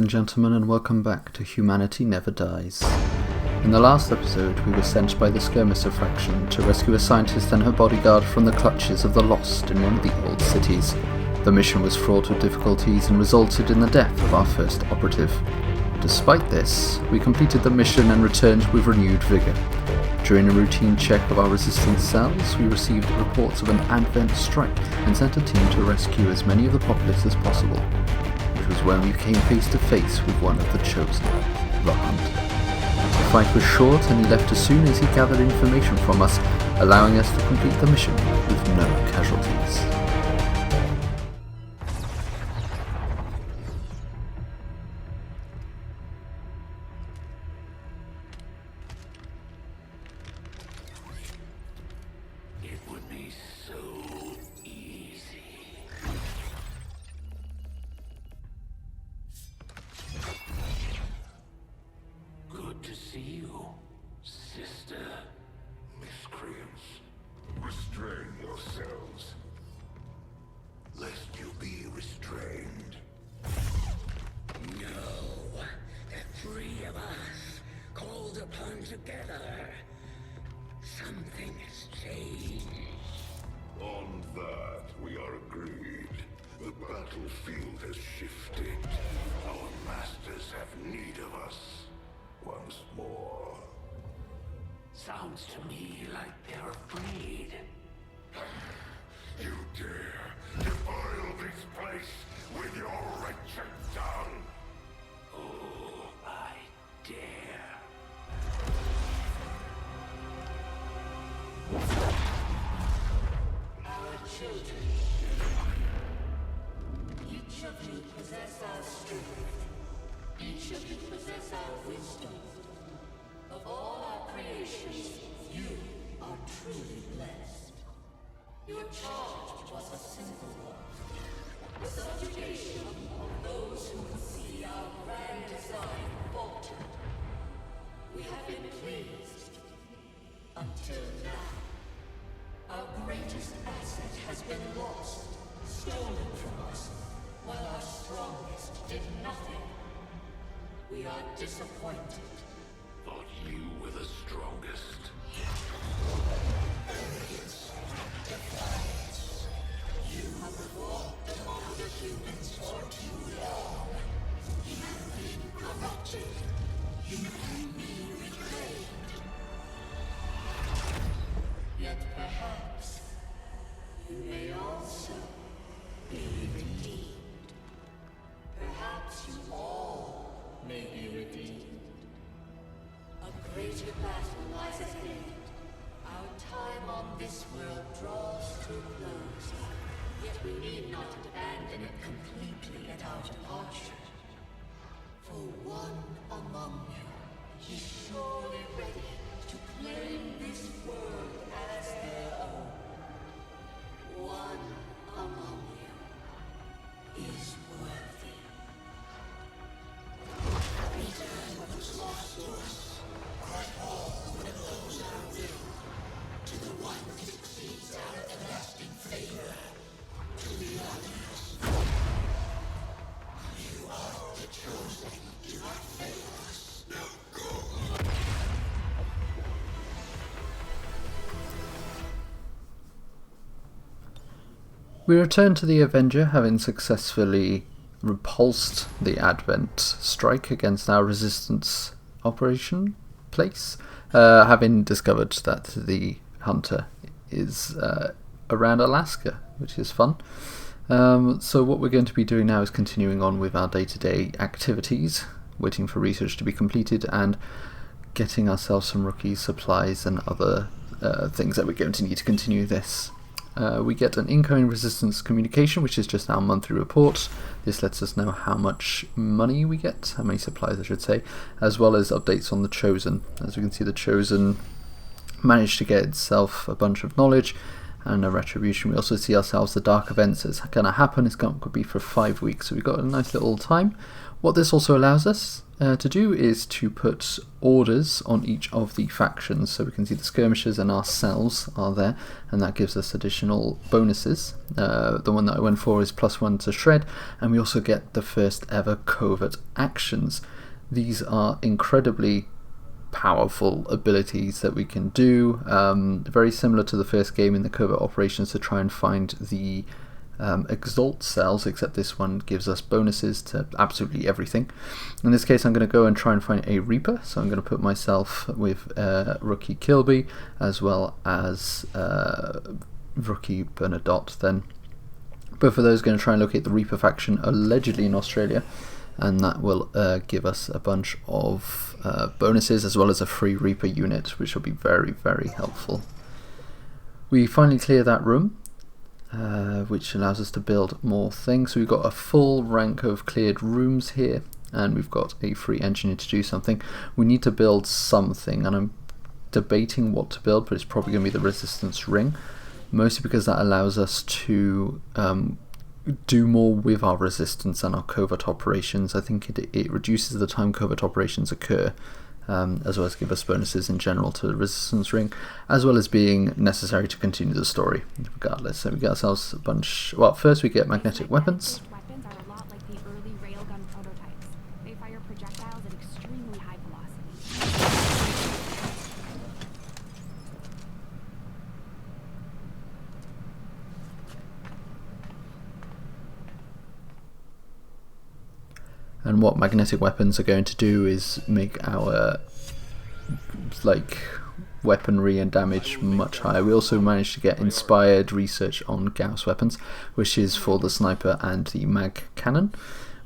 and gentlemen, and welcome back to Humanity Never Dies. In the last episode, we were sent by the Skirmisher faction to rescue a scientist and her bodyguard from the clutches of the Lost in one of the old cities. The mission was fraught with difficulties and resulted in the death of our first operative. Despite this, we completed the mission and returned with renewed vigour. During a routine check of our resistance cells, we received reports of an Advent strike and sent a team to rescue as many of the populace as possible. It was when we came face to face with one of the chosen, the Hunter. The fight was short and he left as soon as he gathered information from us, allowing us to complete the mission with no casualties. Together. Something has changed. On that, we are agreed. The battlefield has shifted. Our masters have need of us once more. Sounds to me like they're afraid. You dare defile this place with your wretched tongue? Oh, I dare. Our children. Each of you possess our strength. Each of you possess our wisdom. Of all our creations, you are truly blessed. Your charge was a simple one. The subjugation of those who would see our grand design falter. We have been pleased. Until now. Our greatest asset has been lost, stolen from us, while our strongest did nothing. We are disappointed. Thought you were the strongest. Arrogance, defiance. You have fought among the humans for too long. You have been corrupted. You can be reclaimed. Yet perhaps you may also be redeemed. Perhaps you all may be redeemed. A greater battle lies ahead. Our time on this world draws to a close. Yet we need not abandon it completely at our departure. For one among you is surely ready to claim this world as their own. One among you is worthy. Return what was lost to us. Cry all when it goes our will. To the one who succeeds our everlasting favor. To the others. You are the chosen. Do not fail us. Now go. We return to the Avenger, having successfully repulsed the Advent strike against our resistance operation place, having discovered that the Hunter is around Alaska, which is fun. So what we're going to be doing now is continuing on with our day-to-day activities, waiting for research to be completed and getting ourselves some rookie supplies and other things that we're going to need to continue this. We get an incoming resistance communication, which is just our monthly report. This lets us know how much money we get, how many supplies I should say, as well as updates on the Chosen. As we can see, the Chosen managed to get itself a bunch of knowledge and a retribution. We also see ourselves the dark events that's going to happen. It's going to be for 5 weeks, so we've got a nice little time. What this also allows us, to do is to put orders on each of the factions, so we can see the skirmishers and ourselves are there, and that gives us additional bonuses. The one that I went for is +1 to shred, and we also get the first ever covert actions. These are incredibly powerful abilities that we can do, very similar to the first game in the covert operations, to try and find the exalt cells, except this one gives us bonuses to absolutely everything. In this case I'm going to go and try and find a Reaper, so I'm going to put myself with Rookie Kilby as well as Rookie Bernadotte then. Both of those are going to try and locate the Reaper faction allegedly in Australia, and that will give us a bunch of bonuses as well as a free Reaper unit, which will be very, very helpful. We finally clear that room, which allows us to build more things. So we've got a full rank of cleared rooms here, and we've got a free engineer to do something. We need to build something, and I'm debating what to build, but it's probably going to be the resistance ring, mostly because that allows us to do more with our resistance and our covert operations. I think it reduces the time covert operations occur, as well as give us bonuses in general to the resistance ring, as well as being necessary to continue the story regardless. So we get ourselves a bunch. Well, first we get magnetic weapons. Weapons are a lot like the early railgun prototypes. They fire projectiles at extremely high velocity. And what magnetic weapons are going to do is make our weaponry and damage much higher. We also managed to get inspired research on Gauss weapons, which is for the sniper and the mag cannon.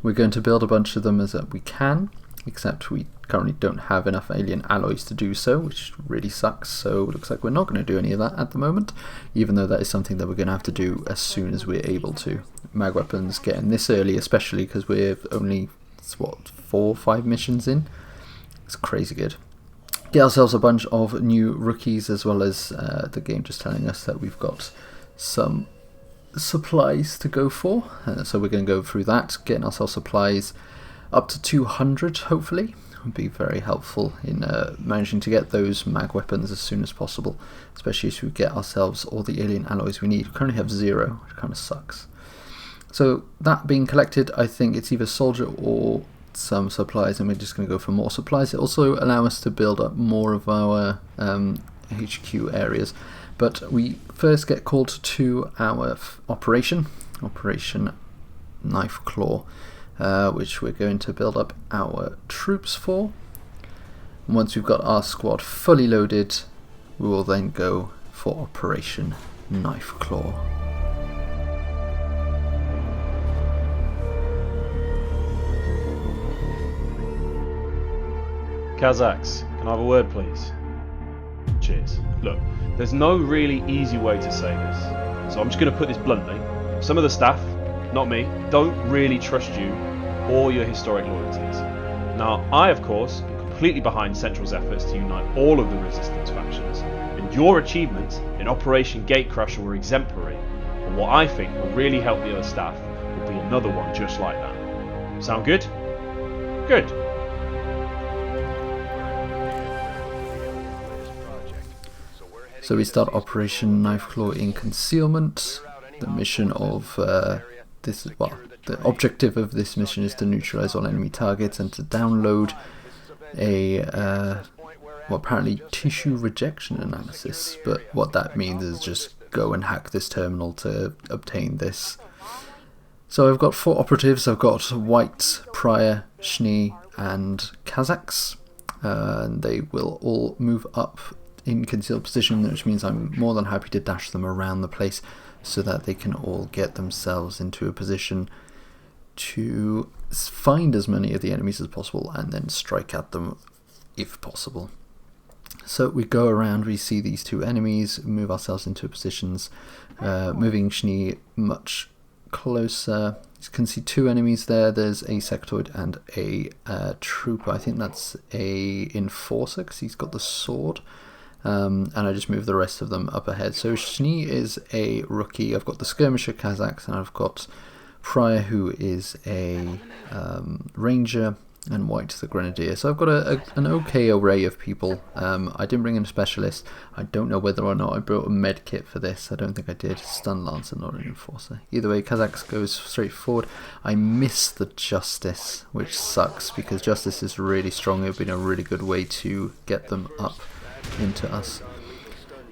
We're going to build a bunch of them as we can, except we currently don't have enough alien alloys to do so, which really sucks. So it looks like we're not going to do any of that at the moment, even though that is something that we're going to have to do as soon as we're able to. Mag weapons getting this early, especially because we're only 4 or 5 missions in. It's crazy good. Get ourselves a bunch of new rookies, as well as the game just telling us that we've got some supplies to go for. So we're going to go through that, getting ourselves supplies up to 200 hopefully. Would be very helpful in managing to get those mag weapons as soon as possible, especially as we get ourselves all the alien alloys we need. We currently have 0, which kind of sucks. So that being collected, I think it's either soldier or some supplies, and we're just going to go for more supplies. It also allows us to build up more of our HQ areas, but we first get called to our Operation Knife Claw, which we're going to build up our troops for. And once we've got our squad fully loaded, we will then go for Operation Knife Claw. Kazakhs, can I have a word please? Cheers. Look, there's no really easy way to say this, so I'm just going to put this bluntly. Some of the staff, not me, don't really trust you or your historic loyalties. Now, I of course am completely behind Central's efforts to unite all of the resistance factions, and your achievements in Operation Gatecrusher were exemplary, and what I think will really help the other staff will be another one just like that. Sound good? Good. So we start Operation Knife Claw in concealment. The mission of the objective of this mission is to neutralize all enemy targets and to download a apparently tissue rejection analysis. But what that means is just go and hack this terminal to obtain this. So I've got 4 operatives. I've got White, Pryor, Schnee, and Kazakhs. And they will all move up in concealed position, which means I'm more than happy to dash them around the place so that they can all get themselves into a position to find as many of the enemies as possible and then strike at them if possible. So we go around, we see these 2 enemies, move ourselves into positions, moving Schnee much closer. You can see 2 enemies there. There's a sectoid and a trooper. I think that's a enforcer because he's got the sword. And I just move the rest of them up ahead. So Schnee is a rookie. I've got the skirmisher Kazakhs, and I've got Pryor, who is a ranger, and White the Grenadier. So I've got an okay array of people. I didn't bring in a specialist. I don't know whether or not I brought a med kit for this. I don't think I did. Stun Lancer, not an Enforcer. Either way, Kazakhs goes straight forward. I miss the Justice, which sucks because Justice is really strong. It would have been a really good way to get them up into us.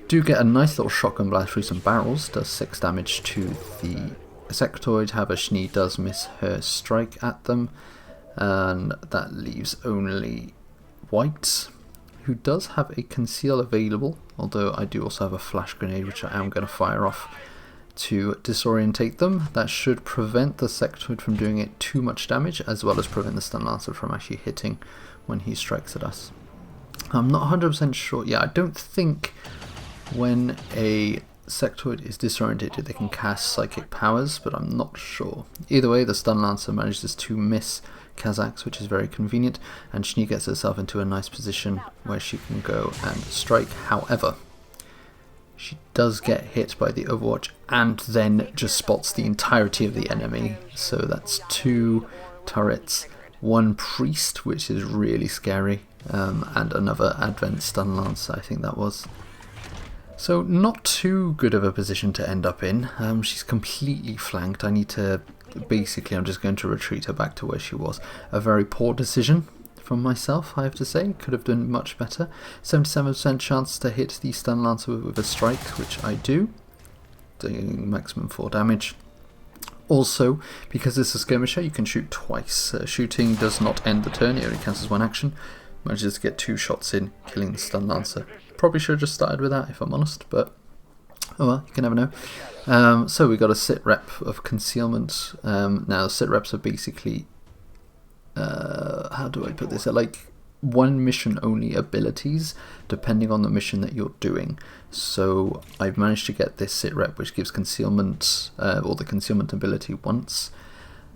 Do get a nice little shotgun blast through some barrels. Does 6 damage to the Sectoid. However, Schnee does miss her strike at them. And that leaves only White, who does have a conceal available, although I do also have a flash grenade which I am going to fire off to disorientate them. That should prevent the Sectoid from doing it too much damage, as well as prevent the Stun Lancer from actually hitting when he strikes at us. I'm not 100% sure. Yeah, I don't think when a Sectoid is disorientated they can cast psychic powers, but I'm not sure. Either way, the Stun Lancer manages to miss Kazakhs, which is very convenient, and Schnee gets herself into a nice position where she can go and strike. However, she does get hit by the Overwatch and then just spots the entirety of the enemy. So that's 2 turrets, 1 priest, which is really scary, and another Advent Stun Lancer, I think that was. So not too good of a position to end up in. She's completely flanked. I need to... Basically, I'm just going to retreat her back to where she was. A very poor decision from myself, I have to say. Could have done much better. 77% chance to hit the Stun Lancer with a strike, which I do. Doing maximum 4 damage. Also, because it's a skirmisher, you can shoot twice. Shooting does not end the turn, it only counts as 1 action. Manages to get 2 shots in, killing the Stun Lancer. Probably should have just started with that, if I'm honest, but oh well, you can never know. So we got a sit rep of concealment. Now sit reps are basically, how do I put this? They're like 1 mission only abilities, depending on the mission that you're doing. So I've managed to get this sit rep, which gives concealment, or the concealment ability once.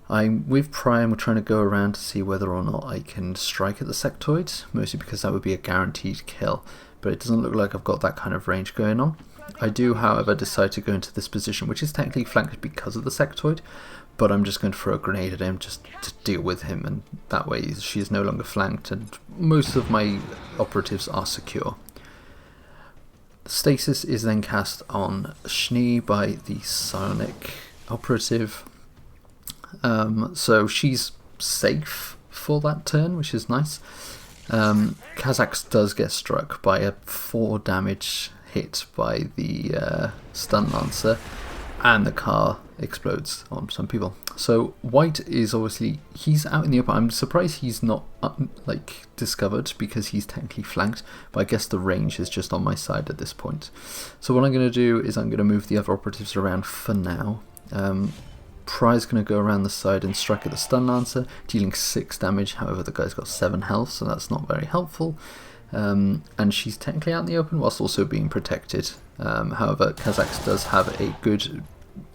With Prime, we're trying to go around to see whether or not I can strike at the Sectoid, mostly because that would be a guaranteed kill. But it doesn't look like I've got that kind of range going on. I do, however, decide to go into this position, which is technically flanked because of the Sectoid, but I'm just going to throw a grenade at him just to deal with him, and that way she is no longer flanked, and most of my operatives are secure. Stasis is then cast on Schnee by the Psionic operative, so she's safe for that turn, which is nice. Kazakhs does get struck by a 4 damage hit by the Stun Lancer, and the car explodes on some people. So White is obviously, he's out in the open. I'm surprised he's not like discovered, because he's technically flanked, but I guess the range is just on my side at this point. So what I'm going to do is I'm going to move the other operatives around for now. Pry's going to go around the side and strike at the Stun Lancer, dealing 6 damage. However, the guy's got 7 health, so that's not very helpful. And she's technically out in the open whilst also being protected. However, Kazakhs does have a good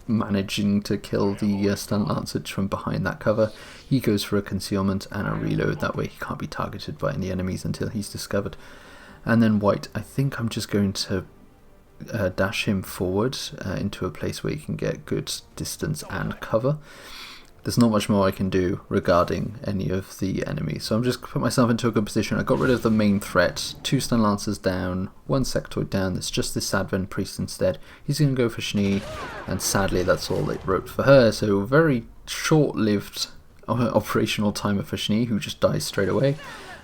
managing to kill the Stun Lancer from behind that cover. He goes for a concealment and a reload, that way he can't be targeted by any enemies until he's discovered. And then White, I think I'm just going to dash him forward into a place where he can get good distance and cover. There's not much more I can do regarding any of the enemies, so I'm just put myself into a good position. I got rid of the main threat, 2 Stun Lancers down, 1 Sectoid down. It's just this Advent Priest instead. He's going to go for Schnee, and sadly that's all it wrote for her, so very short-lived operational timer for Schnee, who just dies straight away.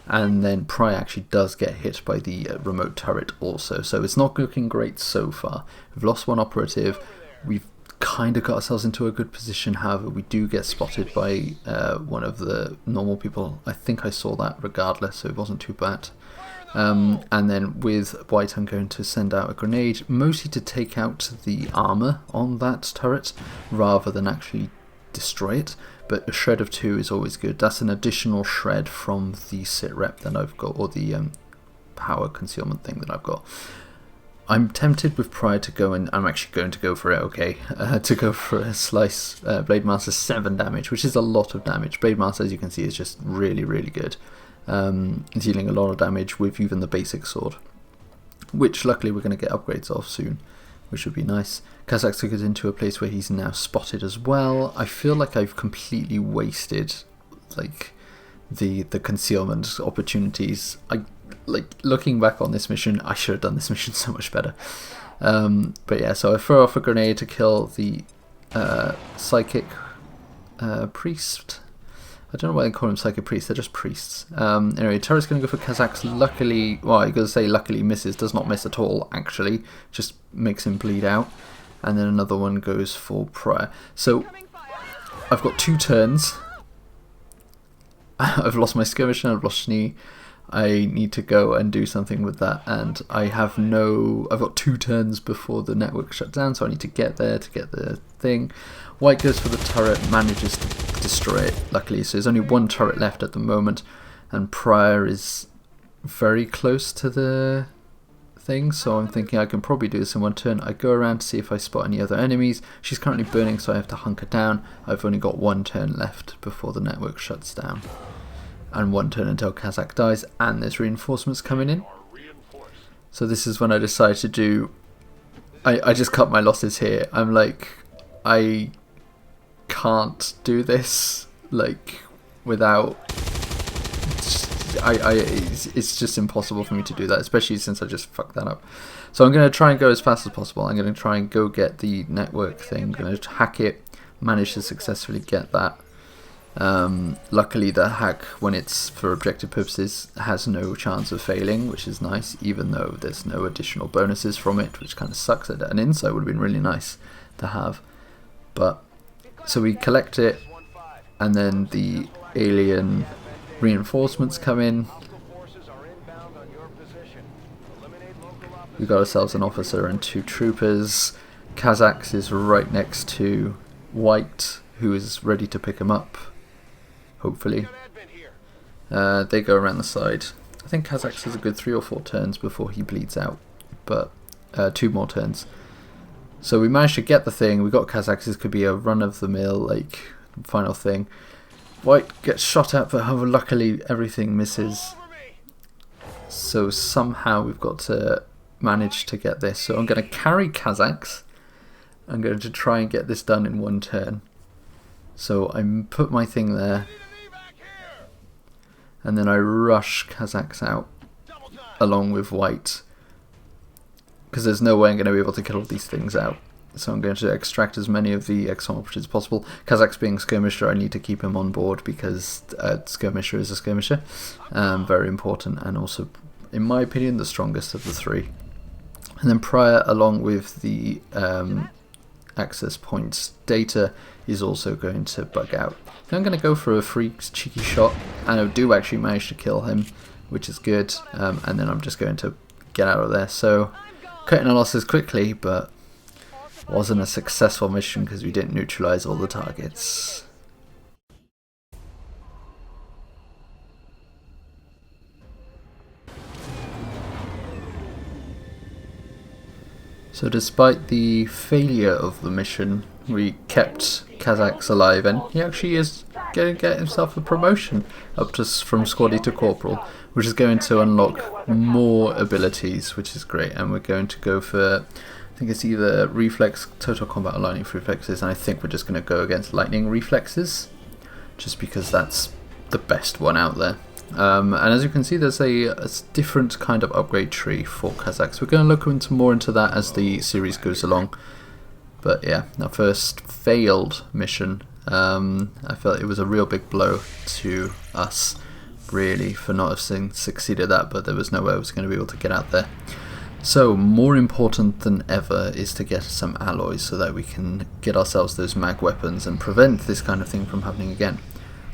And then Pry actually does get hit by the remote turret also, so it's not looking great so far. We've lost 1 operative, we've kind of got ourselves into a good position. However, we do get spotted by one of the normal people. I think I saw that regardless, so it wasn't too bad. And then with White, I'm going to send out a grenade, mostly to take out the armor on that turret rather than actually destroy it. But a shred of 2 is always good. That's an additional shred from the sit rep that I've got, or the power concealment thing that I've got. I'm tempted with Pride to go, and I'm actually going to go for it, okay, to go for a slice. Blade Master 7 damage, which is a lot of damage. Blade Master, as you can see, is just really, really good. Dealing a lot of damage with even the basic sword, which luckily we're going to get upgrades of soon, which would be nice. Kazakh took us into a place where he's now spotted as well. I feel like I've completely wasted like the concealment opportunities. Like looking back on this mission, I should have done this mission so much better. But yeah, so I throw off a grenade to kill the psychic priest. I don't know why they call him psychic priests, they're just priests. Anyway, turret's going to go for Kazak's. Luckily, well, I'm going to say luckily misses, does not miss at all actually, just makes him bleed out. And then another one goes for Prior. So I've got 2 turns. I've lost my skirmisher, I've lost Schnee. I need to go and do something with that, and I've got 2 turns before the network shuts down, so I need to get there to get the thing. White goes for the turret, manages to destroy it, luckily, so there's only 1 turret left at the moment, and Prior is very close to the thing, so I'm thinking I can probably do this in 1 turn. I go around to see if I spot any other enemies. She's currently burning, so I have to hunker down. I've only got 1 turn left before the network shuts down. And 1 turn until Kazak dies, and there's reinforcements coming in. So this is when I decide to do... I just cut my losses here. I'm like, I can't do this, like, without... it's just impossible for me to do that, especially since I just fucked that up. So I'm going to try and go as fast as possible. I'm going to try and go get the network thing. I'm going to hack it, manage to successfully get that. Luckily the hack, when it's for objective purposes, has no chance of failing, which is nice, even though there's no additional bonuses from it, which kind of sucks. An insight would have been really nice to have. But so we collect it, and then the alien reinforcements come in. We got ourselves an officer and 2 troopers. Kazakhs is right next to White, who is ready to pick him up. Hopefully. They go around the side. I think Kazakhs has a good 3 or 4 turns before he bleeds out, but 2 more turns. So we managed to get the thing. We got Kazakhs. This could be a run-of-the-mill, like, final thing. White gets shot at, but luckily everything misses. So somehow we've got to manage to get this. So I'm going to carry Kazakhs. I'm going to try and get this done in 1 turn. So I put my thing there, and then I rush Kazakhs out along with White, because there's no way I'm going to be able to kill all these things out. So I'm going to extract as many of the Xcom operatives as possible. Kazakhs being skirmisher, I need to keep him on board because skirmisher is a skirmisher. Very important, and also, in my opinion, the strongest of the 3. And then Prior, along with the access points data, is also going to bug out. Then I'm going to go for a free cheeky shot, and I do actually manage to kill him, which is good, and then I'm just going to get out of there. So cutting our losses quickly, but wasn't a successful mission because we didn't neutralize all the targets. So despite the failure of the mission, we kept Kazakhs alive, and he actually is going to get himself a promotion up to from squaddy to corporal, which is going to unlock more abilities, which is great. And we're going to go for, I think it's either reflex, total combat, or lightning reflexes, and I think we're just going to go against lightning reflexes, just because that's the best one out there. And as you can see, there's a different kind of upgrade tree for Kazakhs. We're going to look more into that as the series goes along. But yeah, our first failed mission, I felt it was a real big blow to us, really, for not having succeeded at that, but there was no way I was going to be able to get out there. So, more important than ever is to get some alloys so that we can get ourselves those mag weapons and prevent this kind of thing from happening again.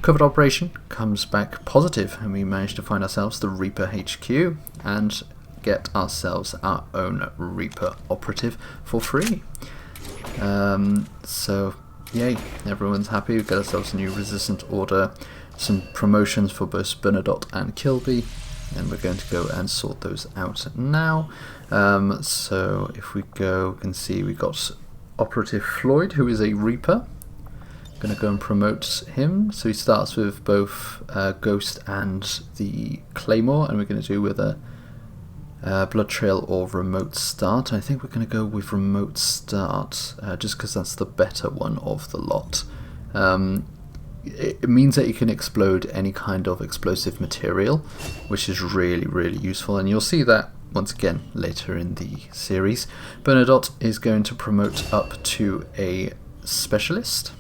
Covert operation comes back positive, and we managed to find ourselves the Reaper HQ and get ourselves our own Reaper operative for free. So yay, everyone's happy. We've got ourselves a new resistant order, some promotions for both Bernadotte and Kilby, and we're going to go and sort those out now. So if we go, we can see we got Operative Floyd, who is a Reaper. Going to go and promote him. So he starts with both Ghost and the Claymore, and we're going to do with a Blood Trail or Remote Start. I think we're going to go with Remote Start, just because that's the better one of the lot. it means that you can explode any kind of explosive material, which is really, really useful, and you'll see that once again later in the series. Bernadotte is going to promote up to a specialist,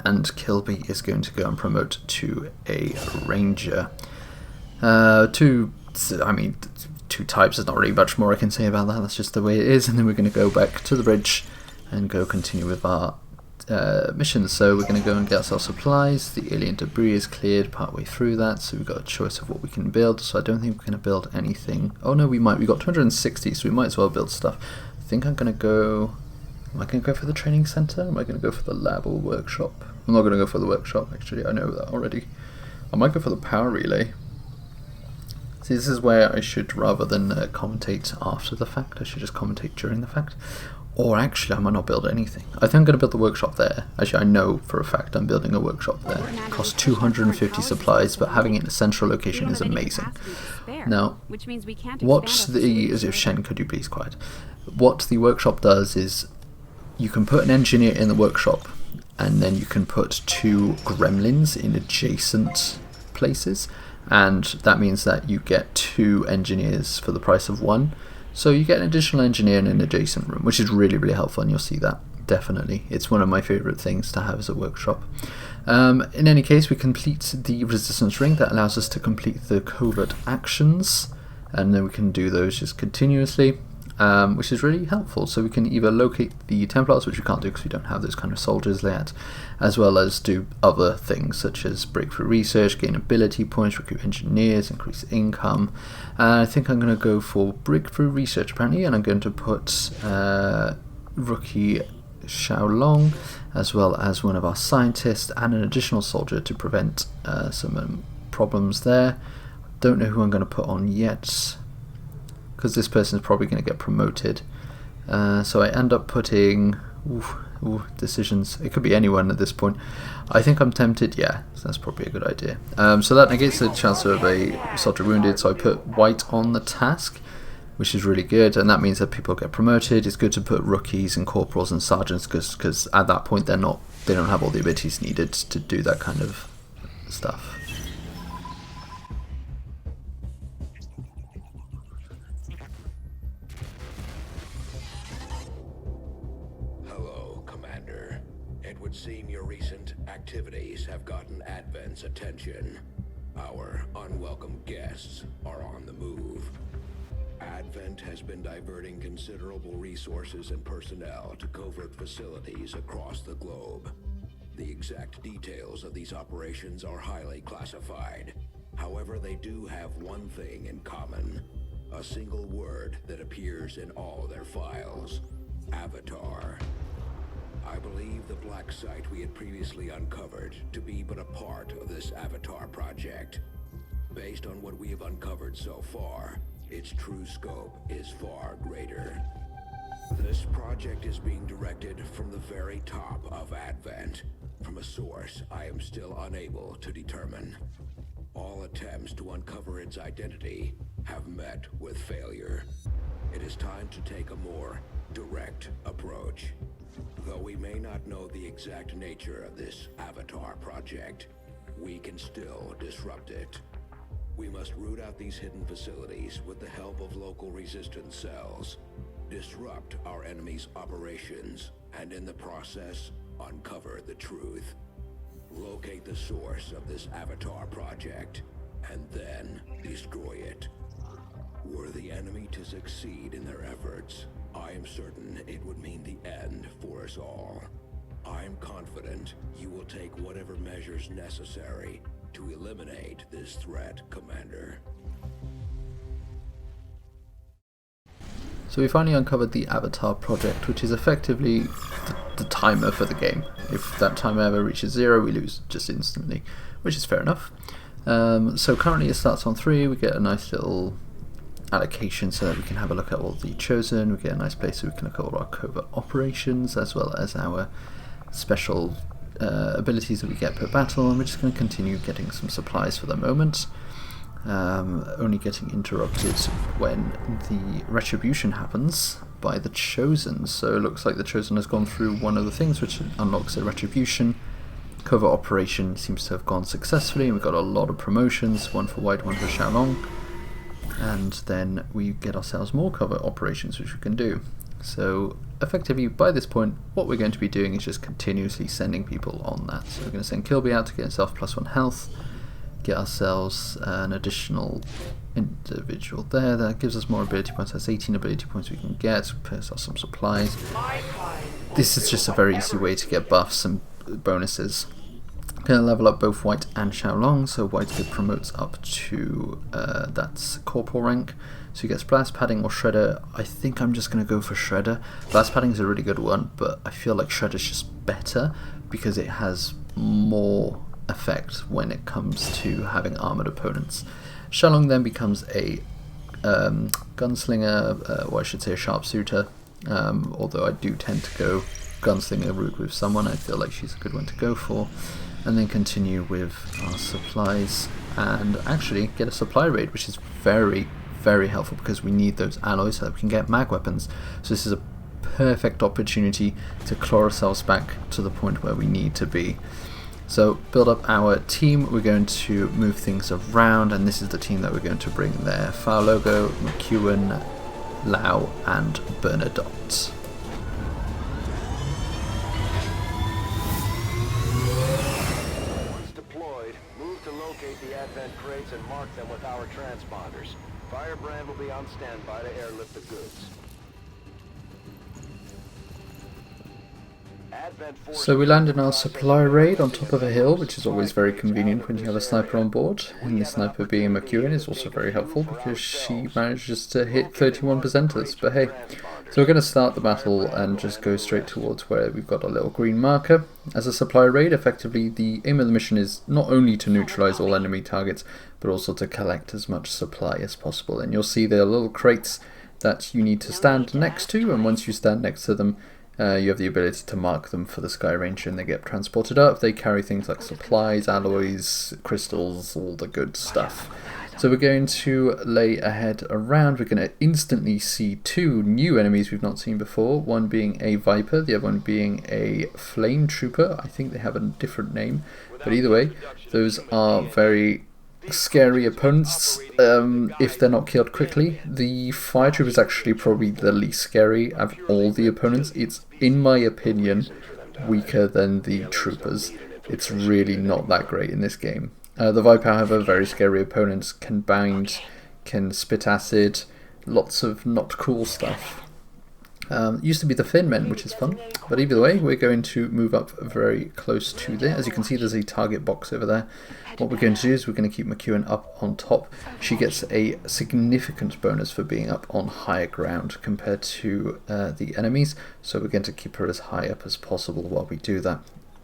and Kilby is going to go and promote to a ranger. Two types, there's not really much more I can say about that, that's just the way it is. And then we're going to go back to the bridge and go continue with our missions. So we're going to go and get ourselves supplies. The alien debris is cleared partway through that, so we've got a choice of what we can build. So I don't think we're going to build anything. Oh no, we might. We've got 260, so we might as well build stuff. I think I'm going to go... Am I going to go for the training center? Am I going to go for the lab or workshop? I'm not going to go for the workshop, actually. I know that already. I might go for the power relay. See, this is where I should, rather than commentate after the fact, I should just commentate during the fact. Or actually, I might not build anything. I think I'm going to build the workshop there. Actually, I know for a fact I'm building a workshop there. It costs 250 supplies, but having it in a central location is amazing. Now, what the... Shen, could you please quiet? What the workshop does is you can put an engineer in the workshop, and then you can put 2 gremlins in adjacent places, and that means that you get 2 engineers for the price of 1. So you get an additional engineer in an adjacent room, which is really, really helpful, and you'll see that, definitely. It's one of my favourite things to have as a workshop. In any case, we complete the resistance ring. That allows us to complete the covert actions, and then we can do those just continuously. Which is really helpful. So we can either locate the Templars, which we can't do because we don't have those kind of soldiers yet, as well as do other things such as breakthrough research, gain ability points, recruit engineers, increase income. I think I'm going to go for breakthrough research apparently, and I'm going to put rookie Xiaolong as well as one of our scientists and an additional soldier to prevent some problems there. Don't know who I'm going to put on yet, because this person is probably going to get promoted. So I end up putting... decisions. It could be anyone at this point. I think I'm tempted, yeah, so that's probably a good idea. So that negates the chance of a soldier wounded, so I put white on the task, which is really good, and that means that people get promoted. It's good to put rookies and corporals and sergeants, because at that point they don't have all the abilities needed to do that kind of stuff. Would seem your recent activities have gotten Advent's attention. Our unwelcome guests are on the move. Advent has been diverting considerable resources and personnel to covert facilities across the globe. The exact details of these operations are highly classified. However, they do have one thing in common: a single word that appears in all their files: Avatar. I believe the black site we had previously uncovered to be but a part of this Avatar project. Based on what we have uncovered so far, its true scope is far greater. This project is being directed from the very top of Advent, from a source I am still unable to determine. All attempts to uncover its identity have met with failure. It is time to take a more direct approach. Though we may not know the exact nature of this Avatar project, we can still disrupt it. We must root out these hidden facilities with the help of local resistance cells, disrupt our enemy's operations, and in the process, uncover the truth. Locate the source of this Avatar project, and then destroy it. Were the enemy to succeed in their efforts, I am certain it would mean the end for us all. I am confident you will take whatever measures necessary to eliminate this threat, Commander. So we finally uncovered the Avatar project, which is effectively the timer for the game. If that timer ever reaches 0, we lose just instantly, which is fair enough. So currently it starts on 3, we get a nice little allocation so that we can have a look at all the chosen. We get a nice place so we can look at all our covert operations as well as our special abilities that we get per battle, and we're just going to continue getting some supplies for the moment. Only getting interrupted when the retribution happens by the chosen. So it looks like the chosen has gone through one of the things which unlocks a retribution, Covert operation seems to have gone successfully, and we've got a lot of promotions, one for White, one for Xiaolong, and then we get ourselves more covert operations which we can do. So effectively by this point what we're going to be doing is just continuously sending people on that. So we're going to send Kilby out to get himself +1 health, get ourselves an additional individual there, that gives us more ability points. That's 18 ability points we can get, purse off some supplies. This is just a very easy way to get buffs and bonuses. Going to level up both White and Xiaolong, so White promotes up to that's corporal rank, so he gets blast padding or shredder. I think I'm just going to go for shredder. Blast padding is a really good one, but I feel like shredder is just better because it has more effect when it comes to having armored opponents. Xiaolong then becomes a gunslinger, or I should say a sharpshooter, although I do tend to go gunslinger route with someone. I feel like she's a good one to go for. And then continue with our supplies and actually get a supply raid, which is very, very helpful because we need those alloys so that we can get mag weapons. So this is a perfect opportunity to claw ourselves back to the point where we need to be. So build up our team, we're going to move things around, and this is the team that we're going to bring there. File Logo, McEwen, Lau and Bernadotte. Crates and mark them with our transponders. Firebrand will be on standby to airlift the goods. So we land in our supply raid on top of a hill, which is always very convenient when you have a sniper on board, and the sniper being McEwen is also very helpful because she manages to hit 31 percenters, but hey. So we're going to start the battle and just go straight towards where we've got a little green marker. As a supply raid, effectively the aim of the mission is not only to neutralize all enemy targets, but also to collect as much supply as possible. And you'll see there are little crates that you need to stand next to, and once you stand next to them, you have the ability to mark them for the Sky Ranger and they get transported up. They carry things like supplies, alloys, crystals, all the good stuff. So we're going to lay ahead around. We're going to instantly see two new enemies we've not seen before. One being a Viper, the other one being a Flame Trooper. I think they have a different name, but either way, those are very scary opponents if they're not killed quickly. The Fire Trooper is actually probably the least scary of all the opponents. It's, in my opinion, weaker than the Troopers. It's really not that great in this game. The Viper, however, very scary opponents, can bind, can spit acid, lots of not cool stuff. Used to be the Thin Men, which is fun, but either way, we're going to move up very close to there. As you can see, there's a target box over there. What we're going to do is we're going to keep McEwen up on top. She gets a significant bonus for being up on higher ground compared to the enemies, so we're going to keep her as high up as possible while we do that.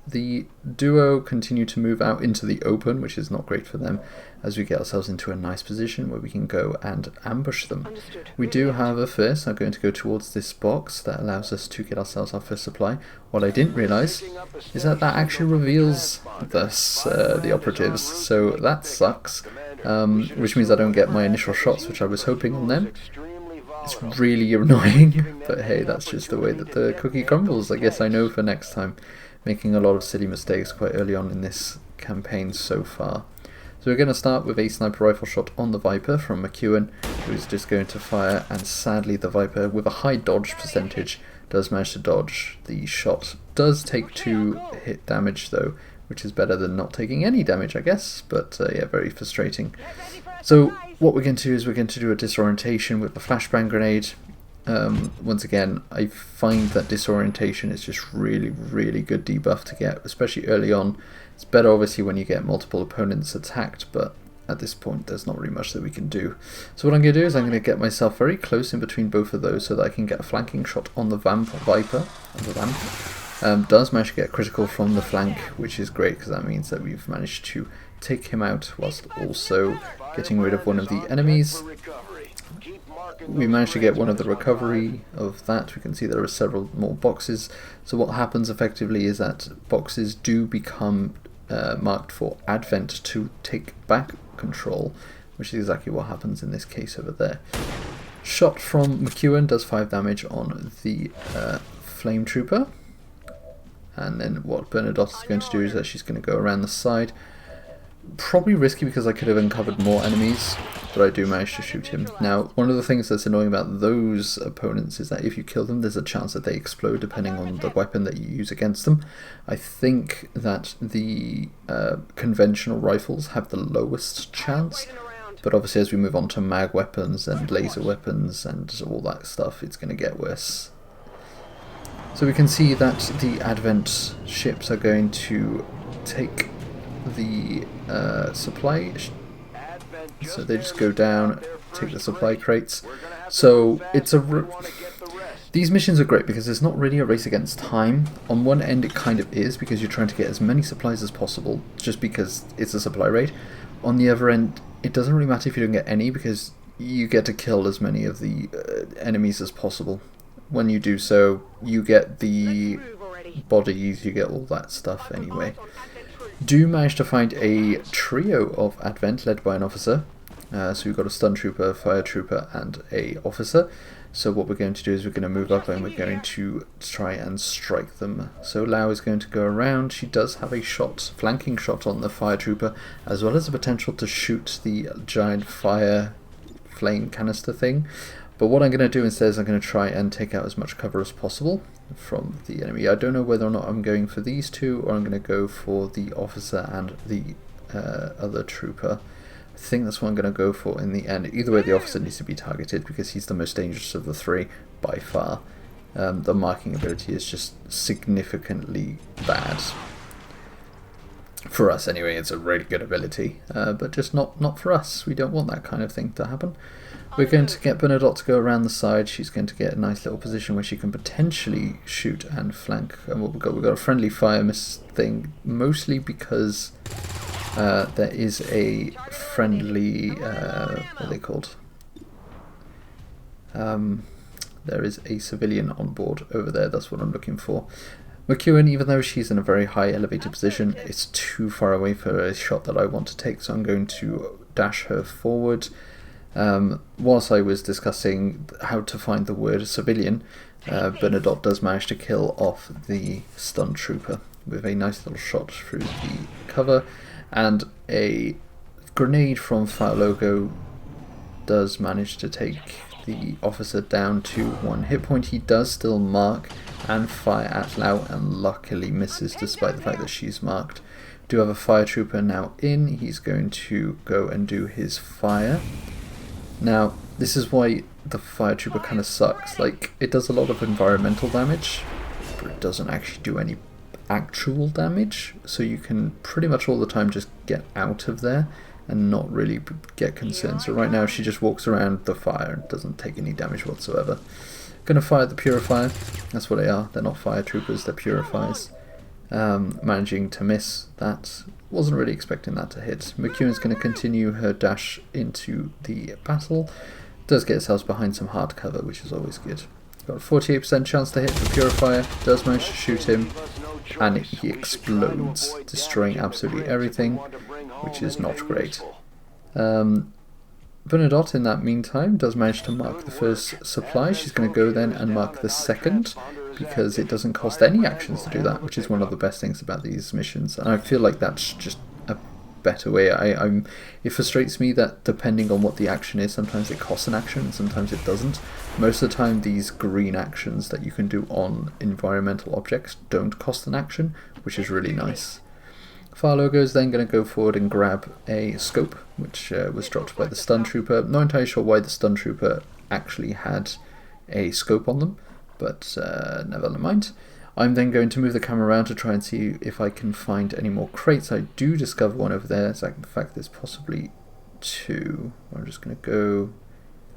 The duo continue to move out into the open, which is not great for them, as we get ourselves into a nice position where we can go and ambush them. We do, however, first are going to go towards this box that allows us to get ourselves our first supply. What I didn't realise is that that actually reveals us, the operatives, so that sucks, which means I don't get my initial shots, which I was hoping on them. It's really annoying, but hey, that's just the way that the cookie crumbles. I guess I know for next time. Making a lot of silly mistakes quite early on in this campaign so far. So we're going to start with a sniper rifle shot on the Viper from McEwen, who's just going to fire, and sadly the Viper, with a high dodge percentage, does manage to dodge. The shot does take 2 hit damage though, which is better than not taking any damage, I guess, but yeah, very frustrating. So what we're going to do is we're going to do a disorientation with a flashbang grenade. Once again, I find that disorientation is just really, really good debuff to get, especially early on. It's better obviously when you get multiple opponents attacked, but at this point there's not really much that we can do. So what I'm going to do is I'm going to get myself very close in between both of those so that I can get a flanking shot on the Viper. Does manage to get critical from the flank, which is great because that means that we've managed to take him out whilst also getting rid of one of the enemies. We managed to get one of the recovery of that. We can see there are several more boxes. So what happens effectively is that boxes do become marked for Advent to take back control, which is exactly what happens in this case over there. Shot from McEwen does 5 damage on the Flame Trooper. and then what Bernadotte is going to do is that she's going to go around the side. Probably risky because I could have uncovered more enemies, but I do manage to shoot him. Now, one of the things that's annoying about those opponents is that if you kill them, there's a chance that they explode depending on the weapon that you use against them. I think that the conventional rifles have the lowest chance, but obviously as we move on to mag weapons and laser weapons and all that stuff, it's going to get worse. So we can see that the Advent ships are going to take the supply, so they just go down, take the supply crates. So it's these missions are great because it's not really a race against time. On one end it kind of is, because you're trying to get as many supplies as possible just because it's a supply raid. On the other end, it doesn't really matter if you don't get any, because you get to kill as many of the enemies as possible. When you do so, you get the bodies, you get all that stuff anyway. Do manage to find a trio of Advent led by an officer. So we've got a stun trooper, a fire trooper, and a officer. So what we're going to do is we're going to move up and we're going to try and strike them. So Lau is going to go around. She does have a flanking shot on the fire trooper, as well as the potential to shoot the giant fire flame canister thing. But what I'm going to do instead is I'm going to try and take out as much cover as possible from the enemy. I don't know whether or not I'm going for these two or I'm going to go for the officer and the other trooper. I think that's what I'm going to go for in the end. Either way, the officer needs to be targeted because he's the most dangerous of the three by far. The marking ability is just significantly bad. For us anyway, it's a really good ability, but just not for us. We don't want that kind of thing to happen. We're going to get Bernadotte to go around the side. She's going to get a nice little position where she can potentially shoot and flank. And what we've got a friendly fire miss thing, mostly because there is a friendly, what are they called? There is a civilian on board over there, that's what I'm looking for. McEwen, even though she's in a very high elevated position, it's too far away for a shot that I want to take, so I'm going to dash her forward. Whilst I was discussing how to find the word civilian, Bernadotte does manage to kill off the stun trooper with a nice little shot through the cover, and a grenade from Fire Logo does manage to take the officer down to 1 hit point. He does still mark and fire at Lau and luckily misses despite the fact that she's marked. Do have a fire trooper now in. He's going to go and do his fire. Now this is why the fire trooper kind of sucks. Like, it does a lot of environmental damage, but it doesn't actually do any actual damage, so you can pretty much all the time just get out of there and not really get concerned. So right now she just walks around the fire and doesn't take any damage whatsoever. Gonna fire the purifier. That's what they are. They're not fire troopers, they're purifiers. Managing to miss that. Wasn't really expecting that to hit. McEwen's going to continue her dash into the battle. Does get herself behind some hard cover, which is always good. Got a 48% chance to hit the purifier. Does manage to shoot him, and he explodes, destroying absolutely everything, which is not great. Bernadotte, in that meantime, does manage to mark the first supply. She's going to go then and mark the second, because it doesn't cost any actions to do that, which is one of the best things about these missions. And I feel like that's just a better way. It frustrates me that depending on what the action is, sometimes it costs an action and sometimes it doesn't. Most of the time these green actions that you can do on environmental objects don't cost an action, which is really nice. Fire Logo is then going to go forward and grab a scope, which was dropped by the stun trooper. Not entirely sure why the stun trooper actually had a scope on them, but never mind. I'm then going to move the camera around to try and see if I can find any more crates. I do discover one over there. So in fact, there's possibly two. I'm just going to go...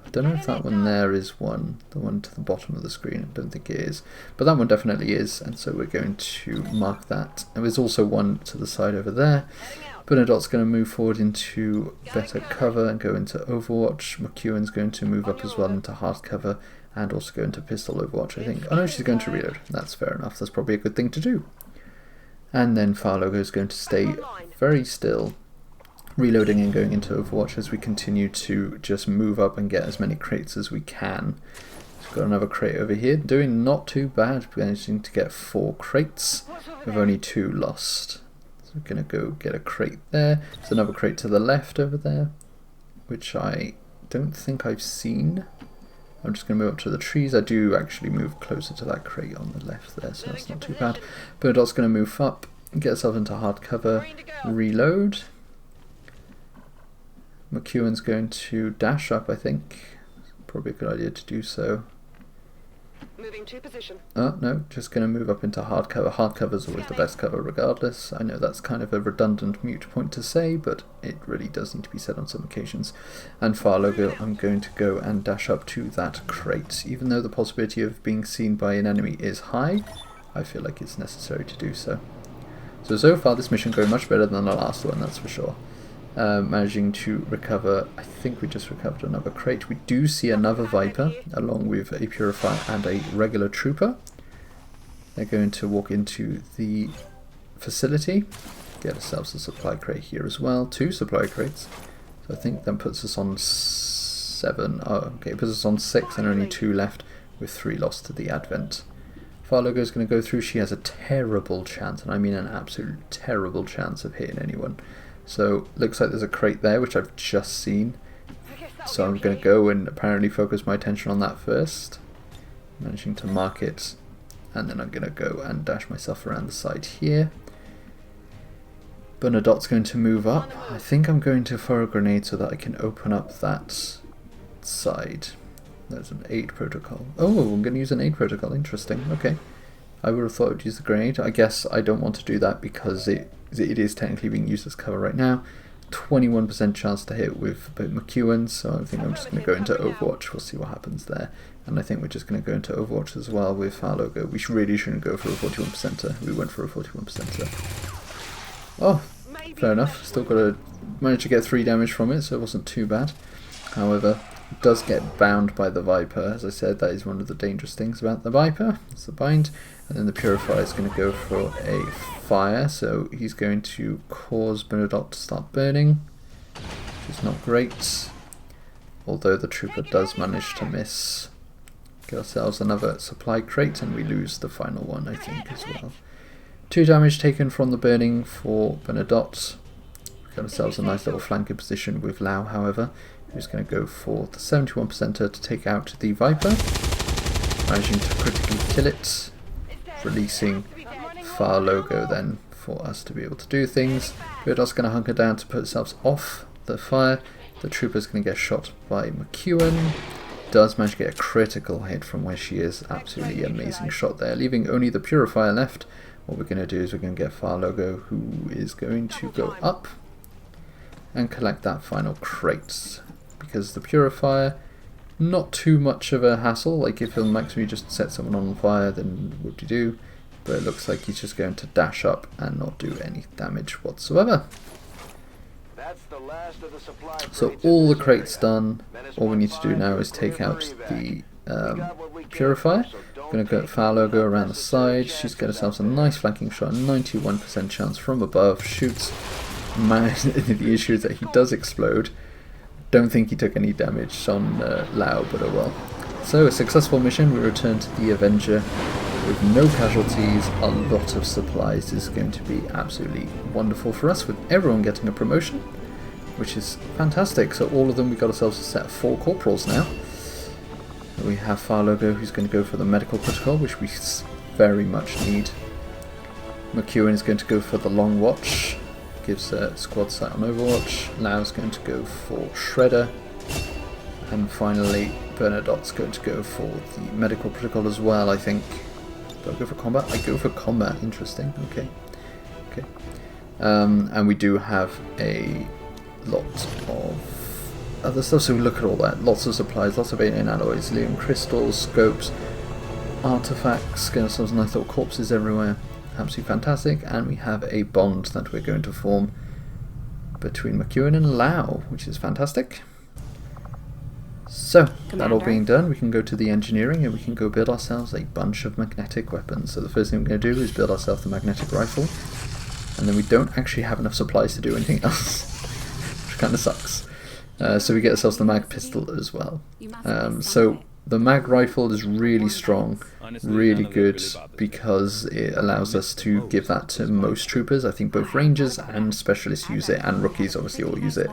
I don't know if that one there is one. The one to the bottom of the screen. I don't think it is. But that one definitely is. And so we're going to mark that. And there's also one to the side over there. Bernadotte's going to move forward into better cover and go into Overwatch. McEwen's going to move up as well into hard cover and also go into pistol Overwatch, I think. Oh no, she's going to reload. That's fair enough. That's probably a good thing to do. And then Fire Logo is going to stay very still, reloading and going into Overwatch as we continue to just move up and get as many crates as we can. Got another crate over here. Doing not too bad. Managing to get 4 crates with only 2 lost. So we're going to go get a crate there. There's another crate to the left over there, which I don't think I've seen. I'm just going to move up to the trees. I do actually move closer to that crate on the left there, so that's not too bad. Bernadotte's going to move up, get herself into hard cover, reload. McEwen's going to dash up, I think. Probably a good idea to do so. Moving to position. Oh, no, just going to move up into hard cover. Hard cover is always the best cover regardless. I know that's kind of a redundant mute point to say, but it really does need to be said on some occasions. And far logo, I'm going to go and dash up to that crate. Even though the possibility of being seen by an enemy is high, I feel like it's necessary to do so. So far this mission going much better than the last one, that's for sure. Managing to recover, I think we just recovered another crate. We do see another Viper along with a Purifier and a regular Trooper. They're going to walk into the facility, get ourselves a supply crate here as well, 2 supply crates. So I think that puts us on 7, oh okay, it puts us on 6 and only 2 left with 3 lost to the Advent. Farlogo is going to go through. She has a terrible chance, and I mean an absolute terrible chance of hitting anyone. So, looks like there's a crate there, which I've just seen. So I'm going to go and apparently focus my attention on that first. Managing to mark it. And then I'm going to go and dash myself around the side here. Bernadotte's going to move up. I think I'm going to throw a grenade so that I can open up that side. There's an aid protocol. Oh, I'm going to use an aid protocol. Interesting. Okay. I would have thought I'd use the grenade. I guess I don't want to do that because it is technically being used as cover right now. 21% chance to hit with McEwen, so I think I'm just going to go into Overwatch. We'll see what happens there. And I think we're just going to go into Overwatch as well with our logo. We really shouldn't go for a 41%er. We went for a 41%er. Oh, fair enough. Still got to manage to get 3 damage from it, so it wasn't too bad. However, it does get bound by the Viper. As I said, that is one of the dangerous things about the Viper. It's the bind. And then the Purifier is going to go for a fire, so he's going to cause Bernadotte to start burning, which is not great. Although the Trooper does manage to miss. Get ourselves another supply crate, and we lose the final one, I think, as well. 2 damage taken from the burning for Bernadotte. Got ourselves a nice little flanking position with Lau, however, who's going to go for the 71%er to take out the Viper. Managing to critically kill it. Releasing far logo then for us to be able to do things. Bernadotte's going to hunker down to put herself off the fire. The Trooper's going to get shot by McEwen. Does manage to get a critical hit from where she is. Absolutely amazing shot there. Leaving only the Purifier left. What we're going to do is we're going to get far logo, who is going to go up and collect that final crate. Because the Purifier, not too much of a hassle. Like if he'll maximally just set someone on fire, then what do you do? But it looks like he's just going to dash up and not do any damage whatsoever. That's the last of the supply So crates all in the this crates area. done. All we need to do now is take out the Purifier. Going to go far logo around the side. She's got herself a nice flanking shot. 91% chance from above. Shoots. Man, the issue is that he does explode. Don't think he took any damage on Lau, but oh well. So a successful mission. We return to the Avenger with no casualties, a lot of supplies. This is going to be absolutely wonderful for us, with everyone getting a promotion, which is fantastic. So all of them, we got ourselves a set of 4 corporals now. We have far logo, who's going to go for the medical protocol, which we very much need. McEwen is going to go for the long watch. Gives a squad sight on Overwatch. Lau's going to go for Shredder. And finally, Bernadotte's going to go for the medical protocol as well, I think. Do I go for combat? I go for combat. Interesting. Okay. Okay. And we do have a lot of other stuff, so we look at all that. Lots of supplies, lots of alien alloys, helium crystals, scopes, artifacts, getting ourselves nice little corpses everywhere. Absolutely fantastic, and we have a bond that we're going to form between McEwen and Lau, which is fantastic. So, that all being done, we can go to the engineering and we can go build ourselves a bunch of magnetic weapons. So the first thing we're going to do is build ourselves the magnetic rifle, and then we don't actually have enough supplies to do anything else, which kind of sucks. So we get ourselves the mag pistol as well. So The mag rifle is really strong, really good, because it allows us to give that to most troopers. I think both rangers and specialists use it, and rookies obviously all use it.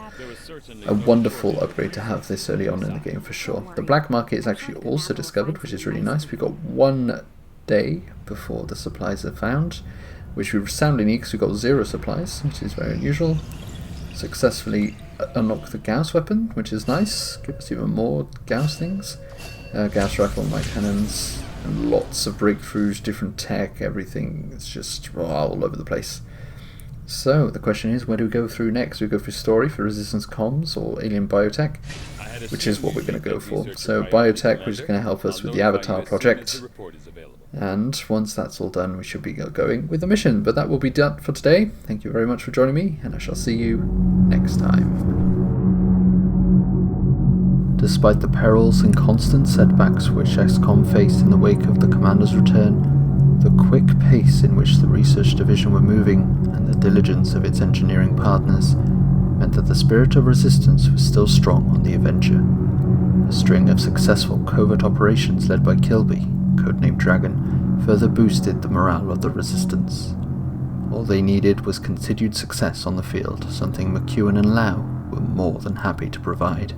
A wonderful upgrade to have this early on in the game for sure. The black market is actually also discovered, which is really nice. We've got 1 day before the supplies are found, which we resoundingly need because we've got 0 supplies, which is very unusual. Successfully unlock the Gauss weapon, which is nice. Give us even more Gauss things. Gauss rifle, light cannons, and lots of breakthroughs, different tech, everything. It's just all over the place. So the question is, where do we go through next? Do we go through story for Resistance Comms or Alien Biotech, which is what we're going to go for. So Biotech, which is going to help us with the Avatar project. And once that's all done, we should be going with the mission. But that will be done for today. Thank you very much for joining me, and I shall see you next time. Despite the perils and constant setbacks which Xcom faced in the wake of the Commander's return, the quick pace in which the research division were moving and the diligence of its engineering partners meant that the spirit of resistance was still strong on the Avenger. A string of successful covert operations led by Kilby, codenamed Dragon, further boosted the morale of the resistance. All they needed was continued success on the field, something McEwen and Lau were more than happy to provide.